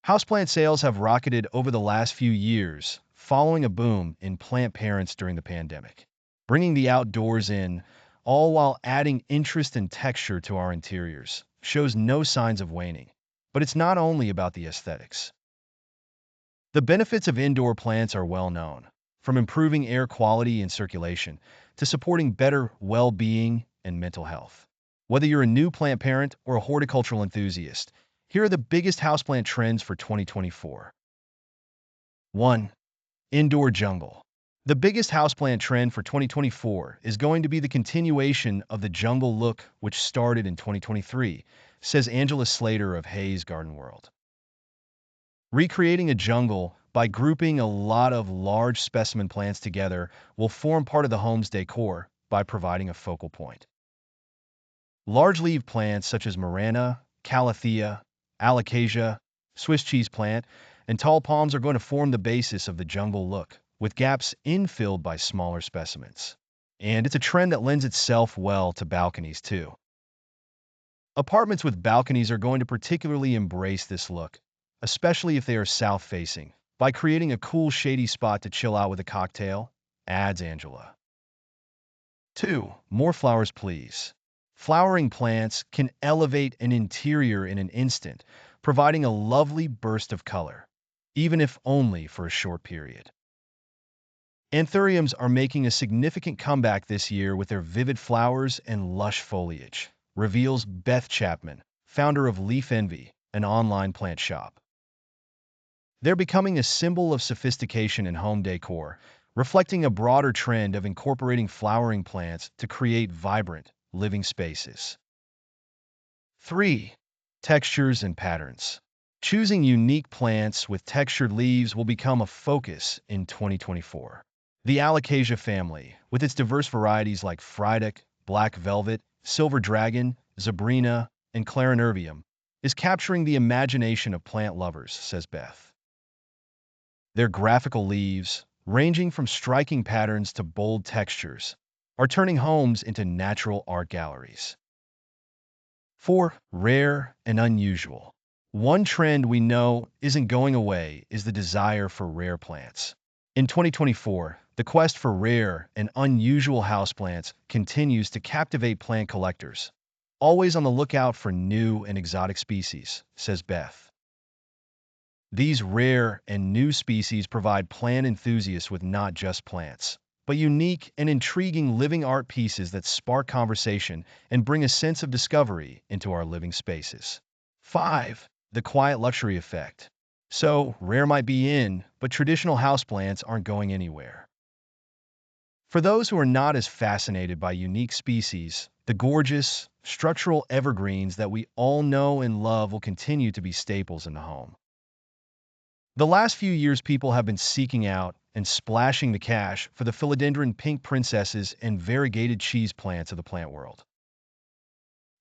Houseplant sales have rocketed over the last few years, following a boom in plant parents during the pandemic, bringing the outdoors in, all while adding interest and texture to our interiors, shows no signs of waning. But it's not only about the aesthetics. The benefits of indoor plants are well known, from improving air quality and circulation to supporting better well-being and mental health. Whether you're a new plant parent or a horticultural enthusiast, here are the biggest houseplant trends for 2024. 1. Indoor jungle. The biggest houseplant trend for 2024 is going to be the continuation of the jungle look which started in 2023, says Angela Slater of Hayes Garden World. Recreating a jungle by grouping a lot of large specimen plants together will form part of the home's decor by providing a focal point. Large leaf plants such as Marana, Calathea, Alocasia, Swiss cheese plant, and tall palms are going to form the basis of the jungle look, with gaps infilled by smaller specimens. And it's a trend that lends itself well to balconies too. Apartments with balconies are going to particularly embrace this look, especially if they are south-facing, by creating a cool shady spot to chill out with a cocktail, adds Angela. 2. More flowers, please. Flowering plants can elevate an interior in an instant, providing a lovely burst of color, even if only for a short period. Anthuriums are making a significant comeback this year with their vivid flowers and lush foliage, reveals Beth Chapman, founder of Leaf Envy, an online plant shop. They're becoming a symbol of sophistication in home decor, reflecting a broader trend of incorporating flowering plants to create vibrant, living spaces. 3. Textures and patterns. Choosing unique plants with textured leaves will become a focus in 2024. The Alocasia family, with its diverse varieties like Frydek, Black Velvet, Silver Dragon, Zabrina, and Clarinervium, is capturing the imagination of plant lovers, says Beth. Their graphical leaves, ranging from striking patterns to bold textures, are turning homes into natural art galleries. 4. Rare and unusual. One trend we know isn't going away is the desire for rare plants. In 2024, the quest for rare and unusual houseplants continues to captivate plant collectors, always on the lookout for new and exotic species, says Beth. These rare and new species provide plant enthusiasts with not just plants, but unique and intriguing living art pieces that spark conversation and bring a sense of discovery into our living spaces. 5. The quiet luxury effect. So, rare might be in, but traditional houseplants aren't going anywhere. For those who are not as fascinated by unique species, the gorgeous, structural evergreens that we all know and love will continue to be staples in the home. The last few years, people have been seeking out and splashing the cash for the philodendron pink princesses and variegated cheese plants of the plant world.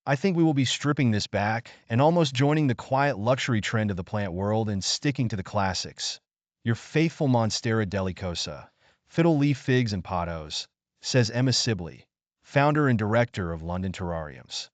I think we will be stripping this back and almost joining the quiet luxury trend of the plant world and sticking to the classics. Your faithful Monstera delicosa, fiddle leaf figs and pothos, says Emma Sibley, founder and director of London Terrariums.